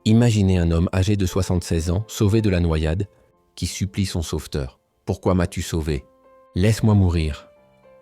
Imaginez un homme âgé de 76 ans, sauvé de la noyade, qui supplie son sauveteur. « Pourquoi m'as-tu sauvé? Laisse-moi mourir. »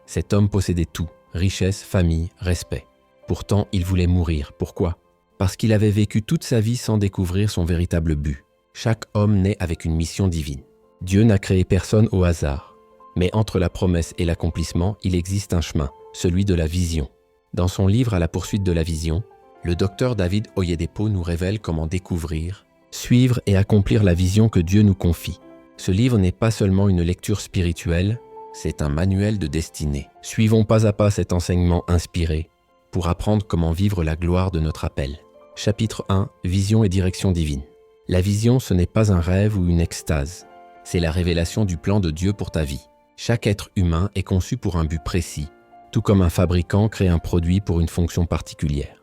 Cet homme possédait tout, richesse, famille, respect. Pourtant, il voulait mourir. Pourquoi? Parce qu'il avait vécu toute sa vie sans découvrir son véritable but. Chaque homme naît avec une mission divine. Dieu n'a créé personne au hasard. Mais entre la promesse et l'accomplissement, il existe un chemin, celui de la vision. Dans son livre « À la poursuite de la vision », le docteur David Oyedepo nous révèle comment découvrir, suivre et accomplir la vision que Dieu nous confie. Ce livre n'est pas seulement une lecture spirituelle, c'est un manuel de destinée. Suivons pas à pas cet enseignement inspiré pour apprendre comment vivre la gloire de notre appel. Chapitre 1 – Vision et direction divine. La vision, ce n'est pas un rêve ou une extase. C'est la révélation du plan de Dieu pour ta vie. Chaque être humain est conçu pour un but précis, tout comme un fabricant crée un produit pour une fonction particulière.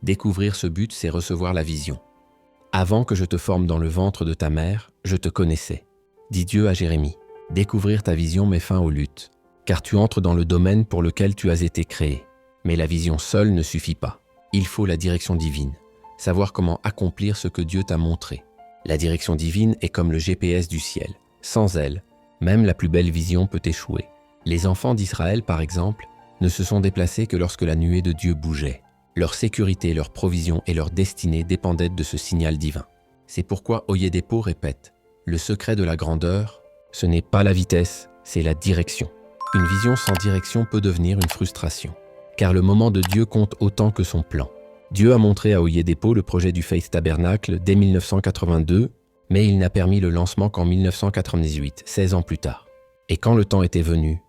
Découvrir ce but, c'est recevoir la vision. « Avant que je te forme dans le ventre de ta mère, je te connaissais », dit Dieu à Jérémie. Découvrir ta vision met fin aux luttes, car tu entres dans le domaine pour lequel tu as été créé. Mais la vision seule ne suffit pas. Il faut la direction divine, savoir comment accomplir ce que Dieu t'a montré. La direction divine est comme le GPS du ciel. Sans elle, même la plus belle vision peut échouer. Les enfants d'Israël, par exemple, ne se sont déplacés que lorsque la nuée de Dieu bougeait. Leur sécurité, leur provision et leur destinée dépendaient de ce signal divin. C'est pourquoi Oyedepo répète « Le secret de la grandeur, ce n'est pas la vitesse, c'est la direction. » Une vision sans direction peut devenir une frustration, car le moment de Dieu compte autant que son plan. Dieu a montré à Oyedepo le projet du Faith Tabernacle dès 1982, mais il n'a permis le lancement qu'en 1998, 16 ans plus tard. Et quand le temps était venu,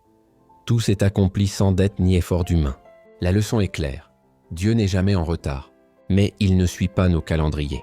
tout s'est accompli sans dette ni effort d'humain. La leçon est claire. Dieu n'est jamais en retard, mais il ne suit pas nos calendriers.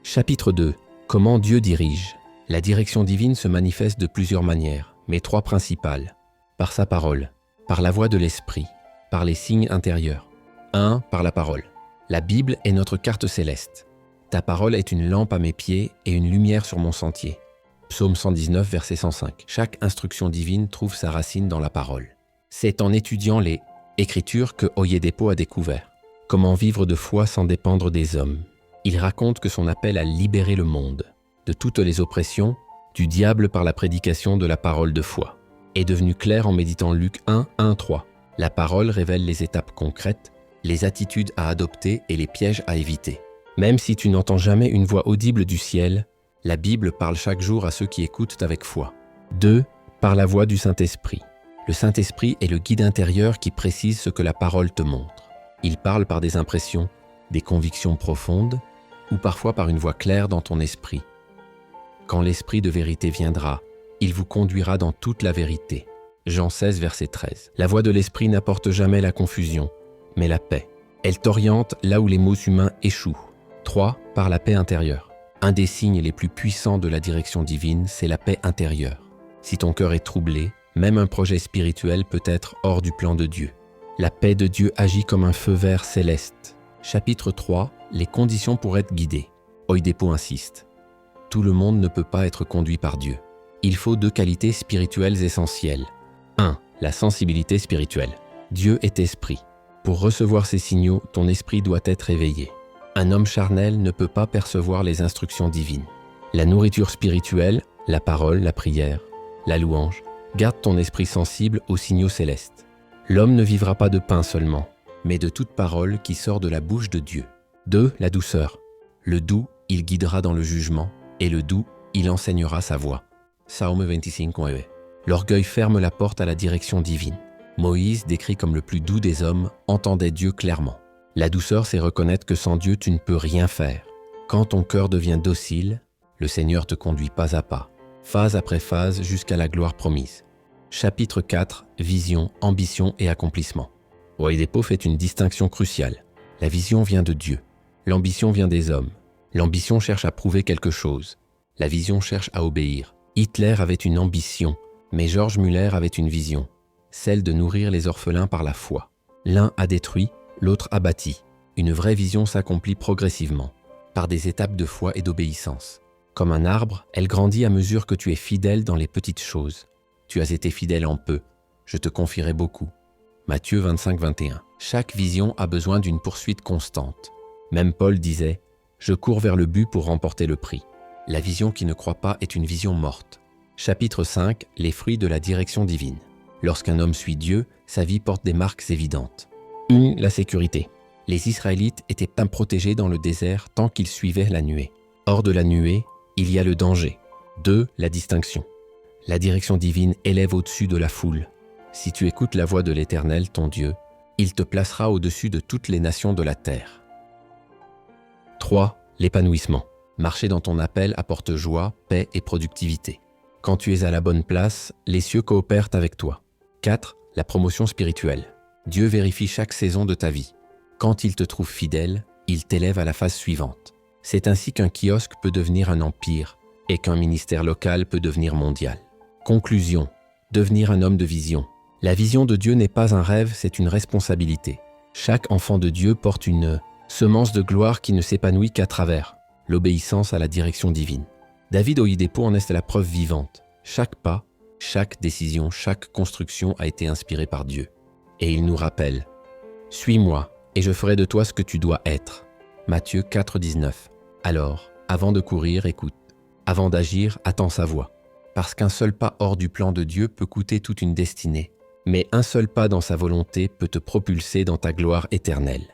Chapitre 2. Comment Dieu dirige? La direction divine se manifeste de plusieurs manières, mais trois principales. Par sa parole, par la voix de l'Esprit, par les signes intérieurs. 1. Par la parole. La Bible est notre carte céleste. Ta parole est une lampe à mes pieds et une lumière sur mon sentier. Psaume 119, verset 105. Chaque instruction divine trouve sa racine dans la parole. C'est en étudiant les Écritures que Oyedepo a découvert comment vivre de foi sans dépendre des hommes. Il raconte que son appel à libérer le monde de toutes les oppressions du diable par la prédication de la parole de foi est devenu clair en méditant Luc 1, 1, 3. La parole révèle les étapes concrètes, les attitudes à adopter et les pièges à éviter. Même si tu n'entends jamais une voix audible du ciel, la Bible parle chaque jour à ceux qui écoutent avec foi. 2. Par la voix du Saint-Esprit. Le Saint-Esprit est le guide intérieur qui précise ce que la parole te montre. Il parle par des impressions, des convictions profondes, ou parfois par une voix claire dans ton esprit. Quand l'Esprit de vérité viendra, il vous conduira dans toute la vérité. Jean 16, verset 13. La voix de l'Esprit n'apporte jamais la confusion, mais la paix. Elle t'oriente là où les mots humains échouent. 3. Par la paix intérieure. Un des signes les plus puissants de la direction divine, c'est la paix intérieure. Si ton cœur est troublé, même un projet spirituel peut être hors du plan de Dieu. La paix de Dieu agit comme un feu vert céleste. Chapitre 3. Les conditions pour être guidé. Oyedepo insiste. Tout le monde ne peut pas être conduit par Dieu. Il faut deux qualités spirituelles essentielles. 1. La sensibilité spirituelle. Dieu est esprit. Pour recevoir ces signaux, ton esprit doit être éveillé. Un homme charnel ne peut pas percevoir les instructions divines. La nourriture spirituelle, la parole, la prière, la louange, garde ton esprit sensible aux signaux célestes. L'homme ne vivra pas de pain seulement, mais de toute parole qui sort de la bouche de Dieu. 2. La douceur. Le doux, il guidera dans le jugement, et le doux, il enseignera sa voix. Psaume 25:9. L'orgueil ferme la porte à la direction divine. Moïse, décrit comme le plus doux des hommes, entendait Dieu clairement. La douceur, c'est reconnaître que sans Dieu, tu ne peux rien faire. Quand ton cœur devient docile, le Seigneur te conduit pas à pas, phase après phase jusqu'à la gloire promise. Chapitre 4. Vision, ambition et accomplissement. Oyedepo fait une distinction cruciale. La vision vient de Dieu. L'ambition vient des hommes. L'ambition cherche à prouver quelque chose. La vision cherche à obéir. Hitler avait une ambition, mais George Müller avait une vision, celle de nourrir les orphelins par la foi. L'un a détruit, l'autre a bâti. Une vraie vision s'accomplit progressivement, par des étapes de foi et d'obéissance. Comme un arbre, elle grandit à mesure que tu es fidèle dans les petites choses. Tu as été fidèle en peu, je te confierai beaucoup. Matthieu 25, 21. Chaque vision a besoin d'une poursuite constante. Même Paul disait « Je cours vers le but pour remporter le prix. La vision qui ne croit pas est une vision morte. Chapitre 5. Les fruits de la direction divine. Lorsqu'un homme suit Dieu, sa vie porte des marques évidentes. 1. La sécurité. Les Israélites étaient protégés dans le désert tant qu'ils suivaient la nuée. Hors de la nuée, il y a le danger. 2. La distinction. La direction divine élève au-dessus de la foule. Si tu écoutes la voix de l'Éternel, ton Dieu, il te placera au-dessus de toutes les nations de la terre. 3. L'épanouissement. Marcher dans ton appel apporte joie, paix et productivité. Quand tu es à la bonne place, les cieux coopèrent avec toi. 4. La promotion spirituelle. Dieu vérifie chaque saison de ta vie. Quand il te trouve fidèle, il t'élève à la phase suivante. C'est ainsi qu'un kiosque peut devenir un empire et qu'un ministère local peut devenir mondial. Conclusion. Devenir un homme de vision. La vision de Dieu n'est pas un rêve, c'est une responsabilité. Chaque enfant de Dieu porte une semence de gloire qui ne s'épanouit qu'à travers l'obéissance à la direction divine. David Oyedepo en est la preuve vivante. Chaque pas, chaque décision, chaque construction a été inspirée par Dieu. Et il nous rappelle « Suis-moi, et je ferai de toi ce que tu dois être ». Matthieu 4,19. Alors, avant de courir, écoute. Avant d'agir, attends sa voix. Parce qu'un seul pas hors du plan de Dieu peut coûter toute une destinée. Mais un seul pas dans sa volonté peut te propulser dans ta gloire éternelle.